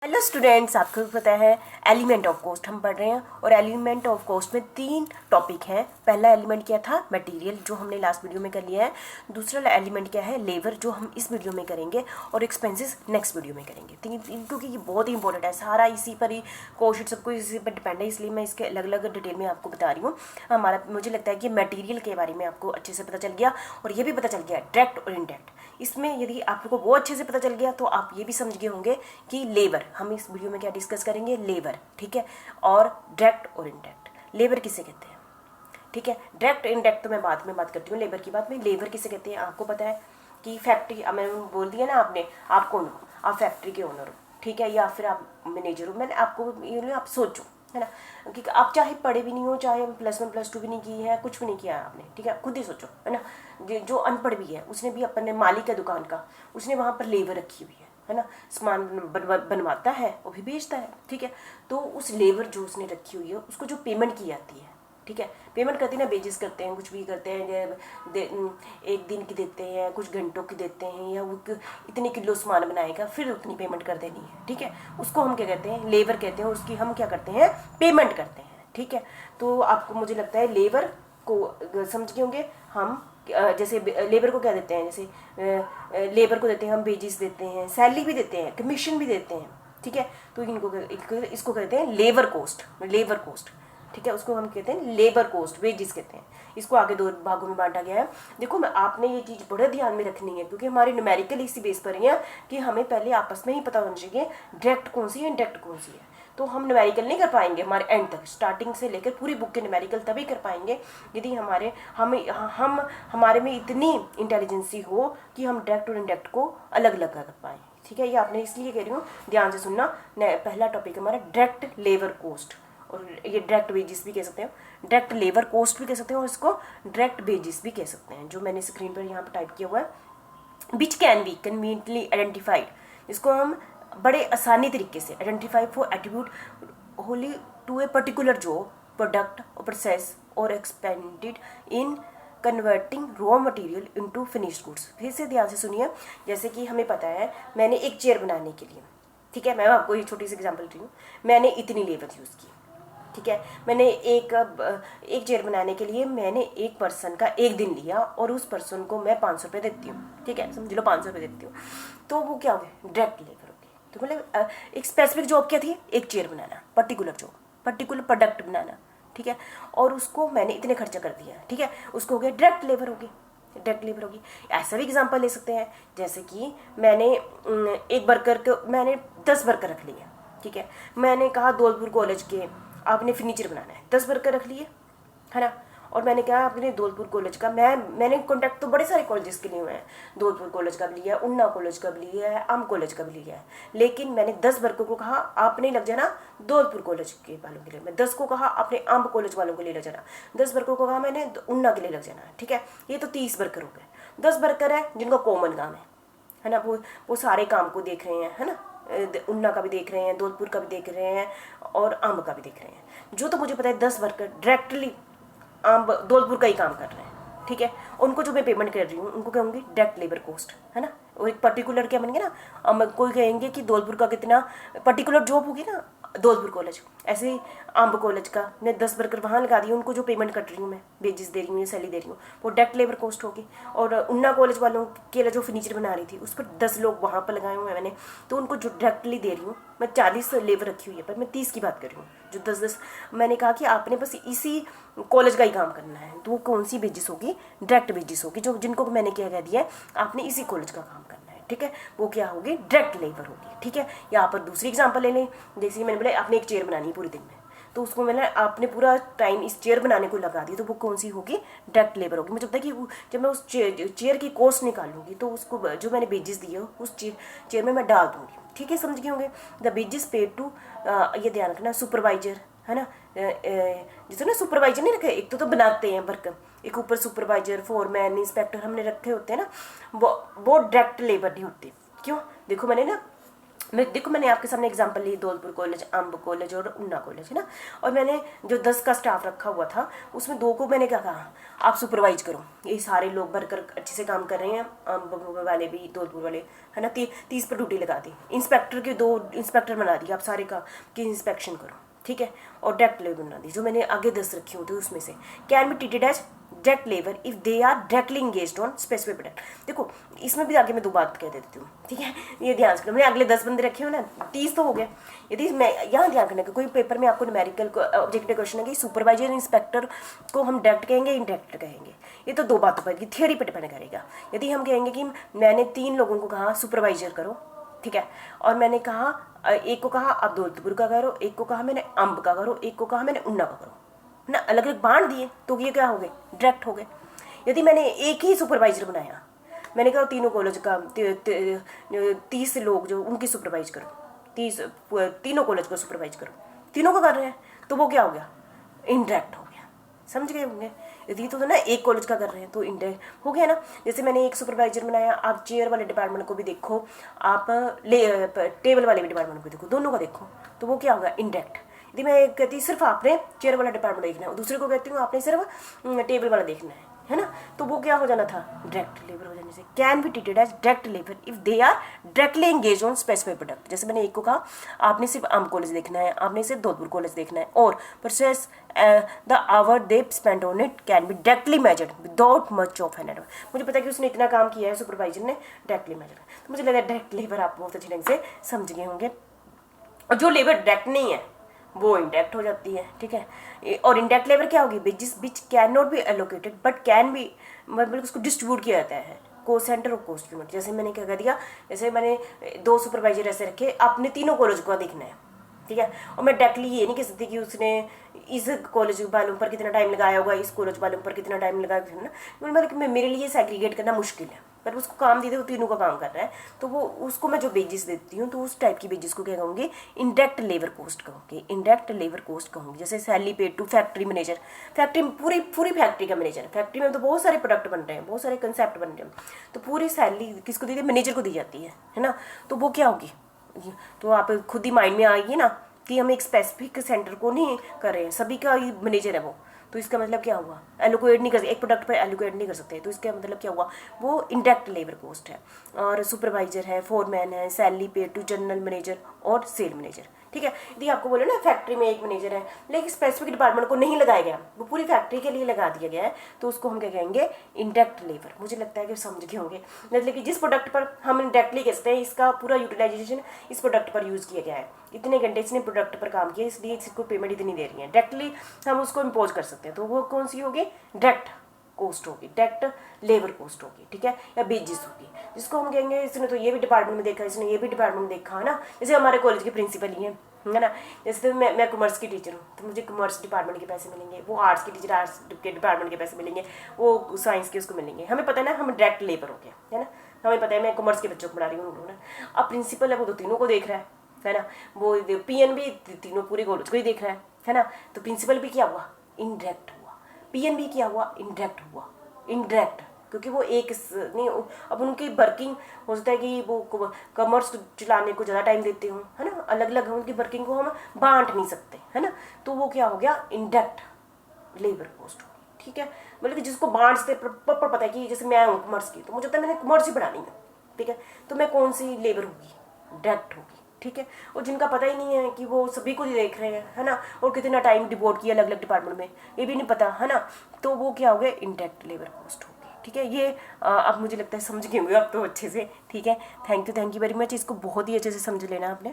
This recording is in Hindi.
हेलो स्टूडेंट्स, आपको पता है एलिमेंट ऑफ कॉस्ट हम पढ़ रहे हैं और एलिमेंट ऑफ कॉस्ट में 3 टॉपिक हैं। पहला एलिमेंट क्या था? मटेरियल, जो हमने लास्ट वीडियो में कर लिया है। दूसरा एलिमेंट क्या है? लेबर, जो हम इस वीडियो में करेंगे, और एक्सपेंसेस नेक्स्ट वीडियो में करेंगे। क्योंकि ये बहुत ही इंपॉर्टेंट है, सारा इसी पर ही कॉस्ट सब कुछ इसी पर डिपेंड है, इसलिए मैं इसके अलग अलग डिटेल में आपको बता रही हूँ। मुझे लगता है कि मटीरियल के बारे में आपको अच्छे से पता चल गया और ये भी पता चल गया डायरेक्ट और इनडायरेक्ट। इसमें यदि आपको वो अच्छे से पता चल गया तो आप ये भी समझ गए होंगे कि लेबर, हम इस वीडियो में क्या डिस्कस करेंगे? लेबर, ठीक है। और डायरेक्ट और इनडायरेक्ट। लेबर किसे कहते हैं? ठीक है, डायरेक्ट इनडायरेक्ट तो मैं बाद में बात करती हूँ। लेबर की बात में, लेबर किसे कहते हैं आपको पता है कि फैक्ट्री, मैंने बोल दिया ना आपने, आप कौन हो? आप फैक्ट्री के ओनर हो, ठीक है, या फिर आप मैनेजर हो। मैंने आपको ये आप सोचो, है ना, क्योंकि आप चाहे पढ़े भी नहीं हो, चाहे +1 +2 भी नहीं की है, कुछ भी नहीं किया है आपने, ठीक है, खुद ही सोचो, है ना। जो अनपढ़ भी है उसने भी अपने मालिक है दुकान का, उसने वहाँ पर लेबर रखी हुई है ना, सामान बनवाता है और भी बेचता है, ठीक है। तो उस लेबर जो उसने रखी हुई है उसको जो पेमेंट की जाती है, ठीक है, पेमेंट करते हैं ना, बेजिस करते हैं, कुछ भी करते हैं, एक दिन की देते हैं, कुछ घंटों की देते हैं, या वो इतने किलो सामान बनाएगा फिर उतनी पेमेंट कर देनी है, ठीक है। उसको हम क्या कहते हैं? लेबर कहते हैं। उसकी हम क्या करते हैं? पेमेंट करते हैं, ठीक है। तो आपको मुझे लगता है लेबर को समझ गए होंगे हम। जैसे लेबर को क्या देते हैं? जैसे लेबर को देते हैं हम बेजिस देते हैं, सैलरी भी देते हैं, कमीशन भी देते हैं, ठीक है। तो इसको कहते हैं लेबर कॉस्ट, लेबर कॉस्ट, ठीक है। उसको हम कहते हैं लेबर कॉस्ट, वेजिस कहते हैं। इसको आगे 2 भागों में बांटा गया है। देखो, आपने ये चीज़ बड़े ध्यान में रखनी है, क्योंकि हमारी न्यूमेरिकल इसी बेस पर ही है कि हमें पहले आपस में ही पता होना चाहिए डायरेक्ट कौन सी है, इनडायरेक्ट कौन सी है। तो हम न्यूमेरिकल नहीं कर पाएंगे हमारे एंड तक, स्टार्टिंग से लेकर पूरी बुक के न्यूमेरिकल तभी कर पाएंगे यदि हमारे में इतनी इंटेलिजेंसी हो कि हम डायरेक्ट और इनडायरेक्ट को अलग अलग कर पाएँ, ठीक है। ये आपने इसलिए कह रही हूँ, ध्यान से सुनना। पहला टॉपिक हमारा डायरेक्ट लेबर कॉस्ट, और ये डायरेक्ट वेजिस भी कह सकते हैं, डायरेक्ट लेबर कॉस्ट भी कह सकते हैं, और इसको डायरेक्ट वेजिस भी कह सकते हैं, जो मैंने स्क्रीन पर यहाँ पर टाइप किया हुआ है। Which can be conveniently identified, इसको हम बड़े आसानी तरीके से identify for attribute wholly to a particular job, product और प्रोसेस और expended in converting raw material into finished goods. फिर से ध्यान से सुनिए। जैसे कि हमें पता है, मैंने एक चेयर बनाने के लिए, ठीक है, मैं आपको ये छोटी सी एग्जांपल दी हूँ, मैंने इतनी लेबर यूज़ की, ठीक है। मैंने एक चेयर बनाने के लिए मैंने एक पर्सन का एक दिन लिया, और उस पर्सन को मैं 500 रुपये देती हूँ, ठीक है, समझ लो 500 रुपये देती हूँ। तो वो क्या हो गया? डायरेक्ट लेबर हो गई। तो मतलब एक स्पेसिफिक जॉब क्या थी? एक चेयर बनाना, पर्टिकुलर जॉब, पर्टिकुलर प्रोडक्ट बनाना, ठीक है, और उसको मैंने इतने खर्चा कर दिया, ठीक है, उसको हो गया डायरेक्ट लेबर होगी, डायरेक्ट लेबर होगी। ऐसा भी एग्जांपल ले सकते हैं, जैसे कि मैंने एक वर्कर को, मैंने 10 वर्कर रख लिए, ठीक है। मैंने कहा दौलतपुर कॉलेज के आपने फर्नीचर बनाना है, 10 वर्कर रख लिए, है ना। और मैंने कहा आपने दौलतपुर कॉलेज का, मैंने कॉन्टैक्ट तो बड़े सारे कॉलेजेस के लिए हुए हैं, दौलतपुर कॉलेज का भी लिया है, उन्ना कॉलेज का भी लिया है, आम कॉलेज का भी लिया है, लेकिन मैंने 10 वर्कर को कहा आपने लग जाना दौलतपुर कॉलेज के वालों के लिए, मैं 10 को कहा आपने आम कॉलेज वालों के लिए लग जाना, 10 वर्कर को कहा मैंने उन्ना के लिए लग जाना, ठीक है। ये तो 30 वर्कर हो गए। 10 वर्कर है जिनका कॉमन काम है ना, वो सारे काम को देख रहे हैं, है ना, उन्ना का भी देख रहे हैं, दौलतपुर का भी देख रहे हैं, और आम का भी देख रहे हैं। जो तो मुझे पता है 10 वर्कर डायरेक्टली आम दौलतपुर का ही काम कर रहे हैं, ठीक है। उनको जो मैं पेमेंट कर रही हूँ उनको कहूँगी डायरेक्ट लेबर कॉस्ट, है ना। और एक पर्टिकुलर क्या बनेंगे ना, कोई कहेंगे कि दौलतपुर का कितना, पर्टिकुलर जॉब होगी ना दौलतपुर कॉलेज, ऐसे ही आम्ब कॉलेज का मैं 10 वर्कर वहाँ लगा दी, उनको जो पेमेंट कट रही हूँ मैं, वेजिस दे रही हूँ या सैलरी दे रही हूँ, वो डायरेक्ट लेबर कॉस्ट होगी। और उन्ना कॉलेज वालों के लिए जो फर्नीचर बना रही थी उस पर 10 लोग वहाँ पर लगाए हुए हैं मैंने, तो उनको जो डायरेक्टली दे रही हूँ मैं, 40 लेबर रखी हुई है, पर मैं 30 की बात कर रही हूँ, जो 10-10 मैंने कहा कि आपने बस इसी कॉलेज का ही काम करना है, तो वो कौन सी वेजिस होगी? डायरेक्ट वेजिस होगी, जो जिनको मैंने क्या कह दिया है आपने इसी कॉलेज का काम करना है, ठीक है, वो क्या होगी? डायरेक्ट लेबर होगी, ठीक है। यहाँ पर दूसरी एग्जांपल ले लें, जैसे मैंने बोला आपने एक चेयर बनानी है पूरे दिन में, तो उसको मैंने आपने पूरा टाइम इस चेयर बनाने को लगा दी, तो वो कौन सी होगी? डायरेक्ट लेबर होगी। मुझे लगता है कि जब मैं उस चेयर की कॉस्ट निकालूंगी तो उसको जो मैंने वेजेस दिए उस चेयर में मैं डाल दूंगी, ठीक है, समझ गए होंगे। द वेजेस पेड टू, ये ध्यान रखना, सुपरवाइजर, है ना, जैसे ना सुपरवाइजर नहीं रखे, एक तो बनाते हैं वर्कर, एक ऊपर सुपरवाइजर, फोरमैन, इंस्पेक्टर हमने रखे होते हैं ना, वो डायरेक्ट लेबर नहीं होते। क्यों? देखो मैंने ना मैं देखो मैंने आपके सामने एग्जांपल ली दौलपुर कॉलेज, अम्ब कॉलेज और उन्ना कॉलेज, है ना। और मैंने जो 10 का स्टाफ रखा हुआ था उसमें 2 को मैंने क्या कहा, आप सुपरवाइज करो, ये सारे लोग भरकर अच्छे से काम कर रहे हैं, अम्ब वाले भी दौलपुर वाले, है ना। 30 पर ड्यूटी लगा दी, इंस्पेक्टर के 2 इंस्पेक्टर बना दिए, आप सारे का की इंस्पेक्शन करो, ठीक है। और डायरेक्ट लेबर बना दी, जो मैंने आगे 10 रखी होती उसमें से can be treated as direct labour if they are directly engaged on specific product. देखो इसमें भी आगे मैं 2 बात कह देती हूँ, ठीक है, ये ध्यान रखना। मैंने अगले 10 बंदे रखे हो ना, 30 तो हो गए। यदि मैं यहाँ ध्यान रखना कि कोई पेपर में आपको न्यूमेरिकल ऑब्जेक्टिव क्वेश्चन है कि सुपरवाइजर इंस्पेक्टर को हम डायरेक्ट कहेंगे इंडायरेक्ट कहेंगे, ये तो 2 बातों पर थियोरी पर डिपेंड करेगा। यदि हम कहेंगे कि मैंने 3 लोगों को कहा सुपरवाइजर करो, ठीक है, और मैंने कहा एक को कहा आप दौलतपुर का करो, एक को कहा मैंने अम्ब का करो, एक को कहा मैंने उन्ना का करो, है ना, अलग अलग बांट दिए, तो ये क्या हो गए, डायरेक्ट हो गए। यदि मैंने एक ही सुपरवाइजर बनाया, मैंने कहा तीनों कॉलेज का 30 लोग जो उनकी सुपरवाइज करो, 30 तीनों कॉलेज को सुपरवाइज करो, तीनों का कर रहे हैं, तो वो क्या हो गया, इनडायरेक्ट हो गया। समझ गए होंगे। यदि तो ना एक कॉलेज का कर रहे हैं तो इंडायरेक्ट हो गया ना। जैसे मैंने एक सुपरवाइजर बनाया, आप चेयर वाले डिपार्टमेंट को भी देखो, आप टेबल वाले भी डिपार्टमेंट को देखो, दोनों का देखो, तो वो क्या होगा, इंडायरेक्ट। यदि मैं कहती हूँ सिर्फ आपने चेयर वाला डिपार्टमेंट देखना है, दूसरे को कहती हूँ आपने सिर्फ टेबल वाला देखना है ना, तो वो क्या हो जाना था, डायरेक्ट लेबर हो जाने से। Can be treated as direct labour if they are directly engage on specific product. जैसे मैंने एक को कहा आपने सिर्फ अम्ब कॉलेज देखना है, आपने सिर्फ दौलपुर कॉलेज देखना है, और process the hour they spend on it can be directly measured without much of an adder. मुझे पता है कि उसने इतना काम किया है सुपरवाइजर ने, डायरेक्टली मेजर, तो मुझे लगा डायरेक्ट लेबर आप बहुत अच्छे ढंग से समझ गए होंगे। और जो लेबर डायरेक्ट नहीं है वो इंडायरेक्ट हो जाती है, ठीक है। और इंडायरेक्ट लेबर क्या होगी, which can not be allocated but can be, मतलब उसको डिस्ट्रीब्यूट किया जाता है कोस्ट सेंटर और कोस्ट यूनिट। जैसे मैंने क्या कर दिया, जैसे मैंने 2 सुपरवाइजर ऐसे रखे, आपने तीनों कॉलेज को देखना है, ठीक है। और मैं डायरेक्टली ये नहीं कह सकती कि उसने इस कॉलेज वालों पर कितना टाइम लगाया होगा, इस कॉलेज वालों पर कितना टाइम लगाया होगा ना, मतलब मेरे लिए सेग्रीगेट करना मुश्किल है। पर उसको काम दे दे, वो तीनों का काम कर रहा है, तो वो उसको मैं जो वेजेस देती हूँ तो उस टाइप की वेजेस को क्या कहूँगी, इंडायरेक्ट लेबर कॉस्ट कहूँगी, इंडायरेक्ट लेबर कॉस्ट कहूँगी। जैसे salary paid to factory manager, factory पूरी फैक्ट्री का मैनेजर, फैक्ट्री में तो बहुत सारे प्रोडक्ट बन रहे हैं, बहुत सारे कंसेप्ट बन रहे हैं, तो पूरी सैलरी किसको दी, मैनेजर को दी जाती है ना। तो वो क्या होगी, तो आप खुद ही माइंड में आएगी ना कि हम एक स्पेसिफिक सेंटर को नहीं कर रहे हैं, सभी का मैनेजर है वो, तो इसका मतलब क्या हुआ, एलोकेट नहीं कर सकते, एक प्रोडक्ट पर एलोकेट नहीं कर सकते, तो इसका मतलब क्या हुआ, वो इंडायरेक्ट लेबर कॉस्ट है। और सुपरवाइजर है, फोरमैन है, सैलरी पे टू जनरल मैनेजर और सेल मैनेजर, ठीक है। यदि आपको बोले ना फैक्ट्री में एक मैनेजर है लेकिन स्पेसिफिक डिपार्टमेंट को नहीं लगाया गया, वो पूरी फैक्ट्री के लिए लगा दिया गया है, तो उसको हम क्या कहेंगे, इंडायरेक्ट लेबर। मुझे लगता है कि समझ गए होंगे, मतलब कि जिस प्रोडक्ट पर हम डायरेक्टली कहते हैं इसका पूरा यूटिलाइजेशन इस प्रोडक्ट पर यूज़ किया गया है, इतने घंटे इसने प्रोडक्ट पर काम किया इसलिए इसको पेमेंट इतनी दे रही है, डायरेक्टली हम उसको इम्पोज कर सकते हैं, तो वो कौन सी होगी, डायरेक्ट कॉस्ट होगी, डायरेक्ट लेबर कॉस्ट होगी, ठीक है, या बेजिस होगी, जिसको हम कहेंगे इसने तो ये भी डिपार्टमेंट में देखा, इसने ये भी डिपार्टमेंट में देखा, है ना। जैसे हमारे कॉलेज के प्रिंसिपल ही हैं, है ना। जैसे तो मैं कॉमर्स की टीचर हूँ तो मुझे कॉमर्स डिपार्टमेंट के पैसे मिलेंगे, वो आर्ट्स की टीचर आर्ट्स के डिपार्टमेंट के पैसे मिलेंगे, वो साइंस के उसको मिलेंगे। हमें पता है ना हम डायरेक्ट लेबर हो गए, है ना, हमें पता है मैं कॉमर्स के बच्चों को पढ़ा रही हूँ ना। अब प्रिंसिपल है वो तो तीनों को देख रहा है ना, वो पीएन भी तीनों पूरे कॉलेज को ही देख रहा है ना। तो प्रिंसिपल भी क्या हुआ, इनडायरेक्ट हुआ, पीएन भी क्या हुआ, इनडायरेक्ट हुआ, इनडायरेक्ट, क्योंकि वो एक नहीं, अब उनकी वर्किंग हो सकता है कि वो कॉमर्स चलाने को ज़्यादा टाइम देते हो, है ना, अलग अलग उनकी वर्किंग को हम बांट नहीं सकते, है ना, तो वो क्या हो गया, इंडायरेक्ट लेबर कॉस्ट होगी, ठीक है। मतलब कि जिसको बांटते प्रॉपर पता है कि जैसे मैं हूँ कॉमर्स की, तो मुझे पता है मैंने कॉमर्स ही पढ़ानी है, ठीक है, तो मैं कौन सी लेबर होगी, डायरेक्ट होगी, ठीक है। और जिनका पता ही नहीं है कि वो सभी को ही देख रहे हैं, है ना, और कितना टाइम डिवोट किया अलग अलग डिपार्टमेंट में, ये भी नहीं पता, है ना, तो वो क्या हो गया, इंडायरेक्ट लेबर कॉस्ट होगी, ठीक है। ये अब मुझे लगता है समझ गए होंगे अब तो अच्छे से, ठीक है। थैंक यू वेरी मच, इसको बहुत ही अच्छे से समझ लेना आपने।